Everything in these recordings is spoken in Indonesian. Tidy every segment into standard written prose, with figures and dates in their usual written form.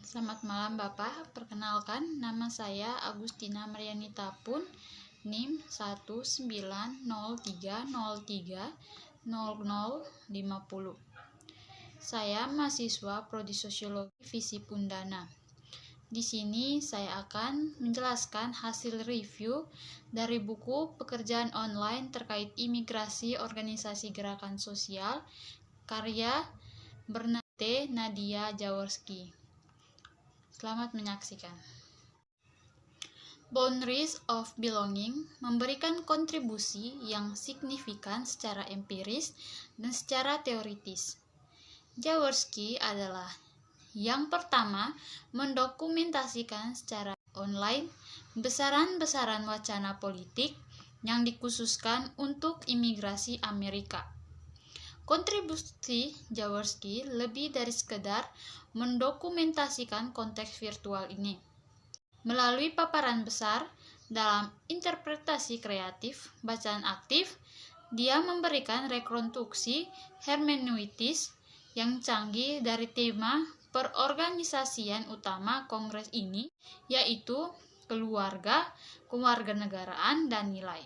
Selamat malam Bapak, perkenalkan nama saya Agustina Marianita Pun, NIM 19030300050. Saya mahasiswa Prodi Sosiologi Visip Undana. Di sini saya akan menjelaskan hasil review dari buku Pekerjaan Online terkait Imigrasi Organisasi Gerakan Sosial karya Bernadette Nadia Jaworski. Selamat menyaksikan. Boundaries of Belonging memberikan kontribusi yang signifikan secara empiris dan secara teoritis. Jaworski adalah yang pertama mendokumentasikan secara online besaran-besaran wacana politik yang dikhususkan untuk imigrasi Amerika. Kontribusi Jaworski lebih dari sekedar mendokumentasikan konteks virtual ini. Melalui paparan besar dalam interpretasi kreatif, bacaan aktif, dia memberikan rekonstruksi hermeneutis yang canggih dari tema perorganisasian utama Kongres ini, yaitu keluarga, kewarganegaraan, dan nilai.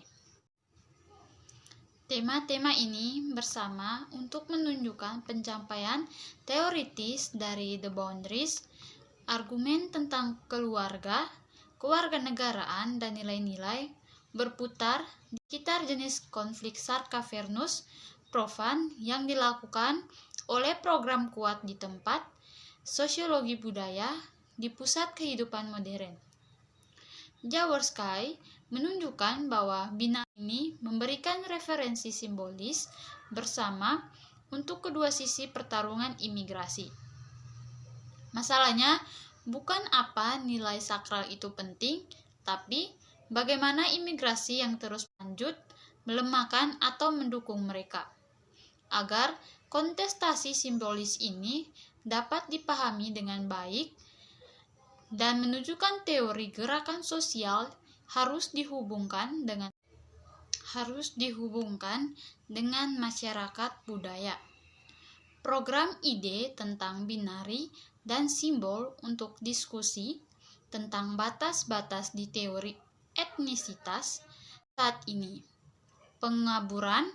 Tema-tema ini bersama untuk menunjukkan pencapaian teoritis dari The Boundaries, argumen tentang keluarga, kewarganegaraan, dan nilai-nilai berputar di sekitar jenis konflik sarkafernus profan yang dilakukan oleh program kuat di tempat, sosiologi budaya di pusat kehidupan modern. Jaworski menunjukkan bahwa bina ini memberikan referensi simbolis bersama untuk kedua sisi pertarungan imigrasi. Masalahnya bukan apa nilai sakral itu penting, tapi bagaimana imigrasi yang terus lanjut melemahkan atau mendukung mereka. Agar kontestasi simbolis ini dapat dipahami dengan baik dan menunjukkan teori gerakan sosial harus dihubungkan dengan masyarakat budaya. Program ide tentang binari dan simbol untuk diskusi tentang batas-batas di teori etnisitas saat ini. Pengaburan,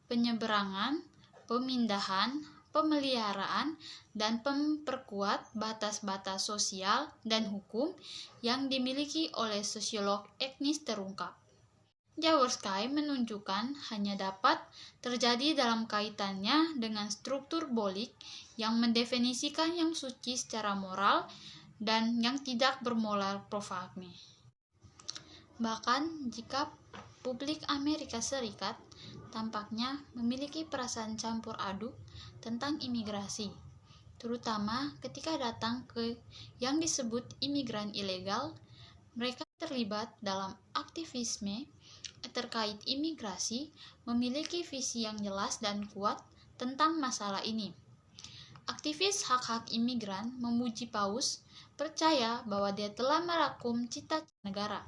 penyeberangan, pemindahan, pemeliharaan, dan memperkuat batas-batas sosial dan hukum yang dimiliki oleh sosiolog etnis terungkap. Jaworski menunjukkan hanya dapat terjadi dalam kaitannya dengan struktur bolik yang mendefinisikan yang suci secara moral dan yang tidak bermoral profane. Bahkan jika publik Amerika Serikat tampaknya memiliki perasaan campur aduk tentang imigrasi, terutama ketika datang ke yang disebut imigran ilegal, mereka terlibat dalam aktivisme terkait imigrasi, memiliki visi yang jelas dan kuat tentang masalah ini. Aktivis hak-hak imigran memuji Paus, percaya bahwa dia telah merangkum cita-cita negara.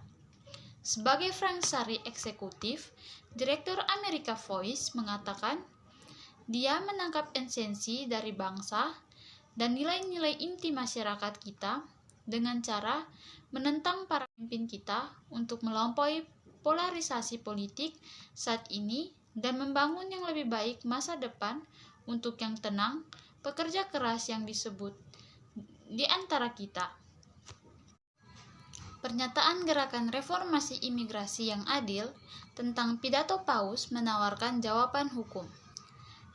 Sebagai Fransari eksekutif, Direktur America Voice mengatakan, dia menangkap esensi dari bangsa dan nilai-nilai inti masyarakat kita dengan cara menentang para pemimpin kita untuk melampaui polarisasi politik saat ini dan membangun yang lebih baik masa depan untuk yang tenang, pekerja keras yang disebut di antara kita. Pernyataan Gerakan Reformasi Imigrasi yang Adil tentang pidato Paus menawarkan jawaban hukum.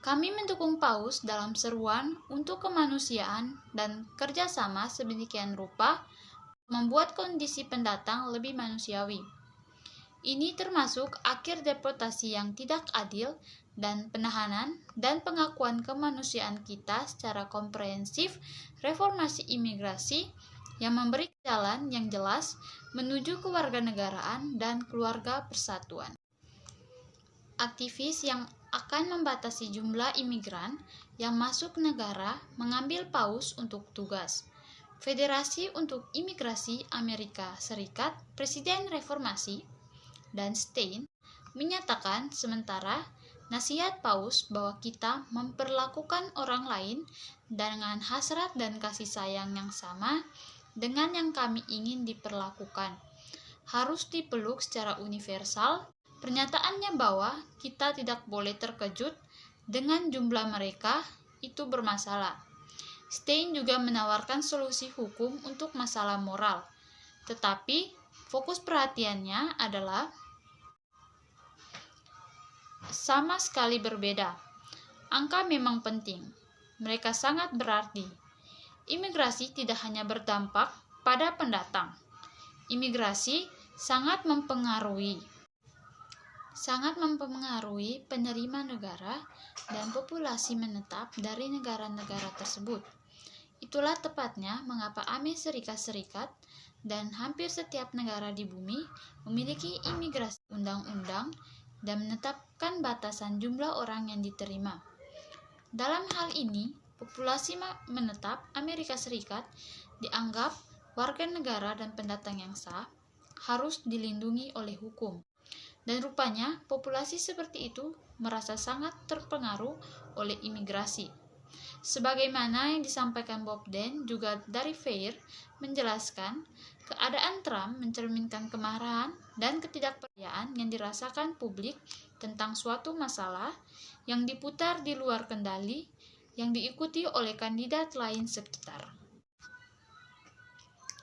Kami mendukung Paus dalam seruan untuk kemanusiaan dan kerjasama sedemikian rupa membuat kondisi pendatang lebih manusiawi. Ini termasuk akhir deportasi yang tidak adil dan penahanan dan pengakuan kemanusiaan kita secara komprehensif, reformasi imigrasi yang memberi jalan yang jelas menuju kewarganegaraan dan keluarga persatuan. Aktivis yang akan membatasi jumlah imigran yang masuk negara mengambil Paus untuk tugas. Federasi untuk Imigrasi Amerika Serikat, Presiden Reformasi, dan Stein menyatakan sementara Nasihat Paus bahwa kita memperlakukan orang lain dengan hasrat dan kasih sayang yang sama dengan yang kami ingin diperlakukan harus dipeluk secara universal. Pernyataannya bahwa kita tidak boleh terkejut dengan jumlah mereka itu bermasalah. Stein juga menawarkan solusi hukum untuk masalah moral, tetapi fokus perhatiannya adalah sama sekali berbeda. Angka memang penting, mereka sangat berarti. Imigrasi tidak hanya berdampak pada pendatang. Imigrasi sangat mempengaruhi penerima negara dan populasi menetap dari negara-negara tersebut. Itulah tepatnya mengapa Amerika Serikat dan hampir setiap negara di bumi memiliki imigrasi undang-undang dan menetapkan batasan jumlah orang yang diterima. Dalam hal ini, populasi menetap Amerika Serikat dianggap warga negara dan pendatang yang sah harus dilindungi oleh hukum. Dan rupanya populasi seperti itu merasa sangat terpengaruh oleh imigrasi. Sebagaimana yang disampaikan Bob Dan juga dari Fair menjelaskan, keadaan Trump mencerminkan kemarahan dan ketidakpercayaan yang dirasakan publik tentang suatu masalah yang diputar di luar kendali yang diikuti oleh kandidat lain sekitar.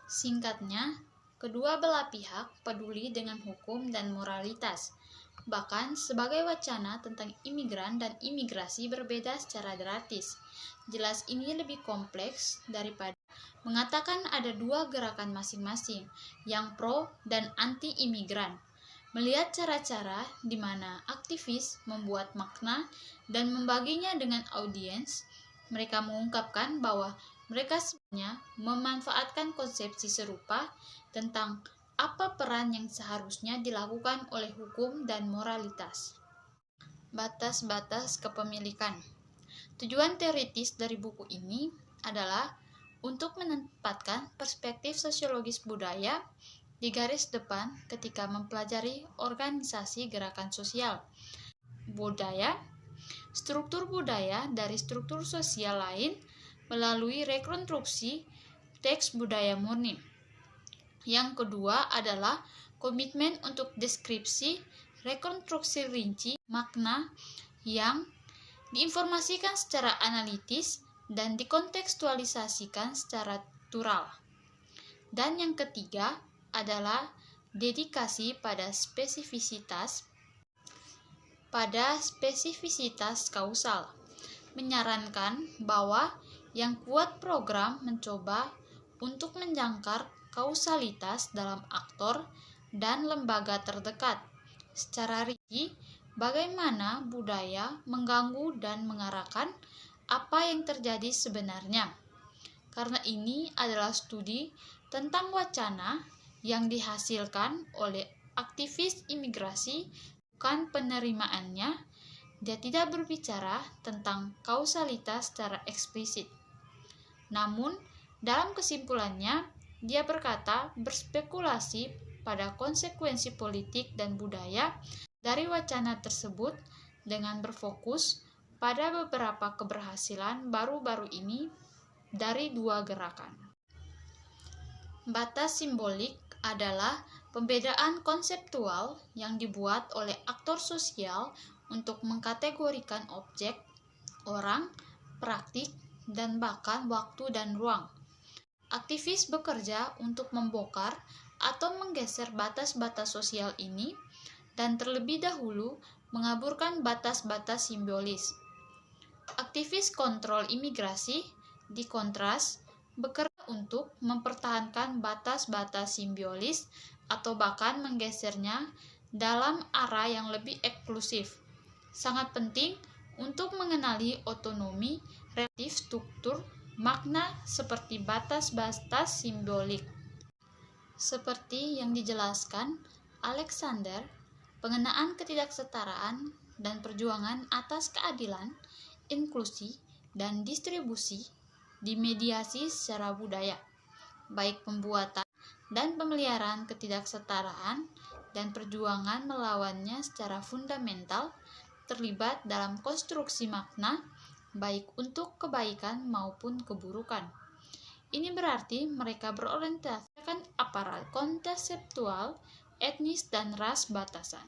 Singkatnya, kedua belah pihak peduli dengan hukum dan moralitas. Bahkan sebagai wacana tentang imigran dan imigrasi berbeda secara drastis. Jelas ini lebih kompleks daripada mengatakan ada dua gerakan masing-masing, yang pro dan anti-imigran. Melihat cara-cara di mana aktivis membuat makna dan membaginya dengan audiens, mereka mengungkapkan bahwa mereka sebenarnya memanfaatkan konsepsi serupa tentang apa peran yang seharusnya dilakukan oleh hukum dan moralitas. Batas-batas kepemilikan. Tujuan teoritis dari buku ini adalah untuk menempatkan perspektif sosiologis budaya di garis depan ketika mempelajari organisasi gerakan sosial. Budaya, struktur budaya dari struktur sosial lain melalui rekonstruksi teks budaya murni. Yang kedua adalah komitmen untuk deskripsi, rekonstruksi rinci, makna yang diinformasikan secara analitis dan dikontekstualisasikan secara tural. Dan yang ketiga adalah dedikasi pada spesifisitas kausal, menyarankan bahwa yang kuat program mencoba untuk menjangkar kausalitas dalam aktor dan lembaga terdekat. Secara rinci, bagaimana budaya mengganggu dan mengarahkan apa yang terjadi sebenarnya. Karena ini adalah studi tentang wacana yang dihasilkan oleh aktivis imigrasi, bukan penerimaannya. Dia tidak berbicara tentang kausalitas secara eksplisit. Namun, dalam kesimpulannya, dia berkata berspekulasi pada konsekuensi politik dan budaya dari wacana tersebut dengan berfokus pada beberapa keberhasilan baru-baru ini dari dua gerakan. Batas simbolik adalah pembedaan konseptual yang dibuat oleh aktor sosial untuk mengkategorikan objek, orang, praktik, dan bahkan waktu dan ruang. Aktivis bekerja untuk membongkar atau menggeser batas-batas sosial ini dan terlebih dahulu mengaburkan batas-batas simbolis. Aktivis kontrol imigrasi, di kontras, bekerja untuk mempertahankan batas-batas simbolis atau bahkan menggesernya dalam arah yang lebih eksklusif. Sangat penting untuk mengenali otonomi relatif struktur makna seperti batas-batas simbolik. Seperti yang dijelaskan Alexander, pengenaan ketidaksetaraan dan perjuangan atas keadilan, inklusi, dan distribusi dimediasi secara budaya, baik pembuatan dan pemeliharaan ketidaksetaraan dan perjuangan melawannya secara fundamental terlibat dalam konstruksi makna, baik untuk kebaikan maupun keburukan. Ini berarti mereka berorientasikan aparat konseptual, etnis, dan ras batasan.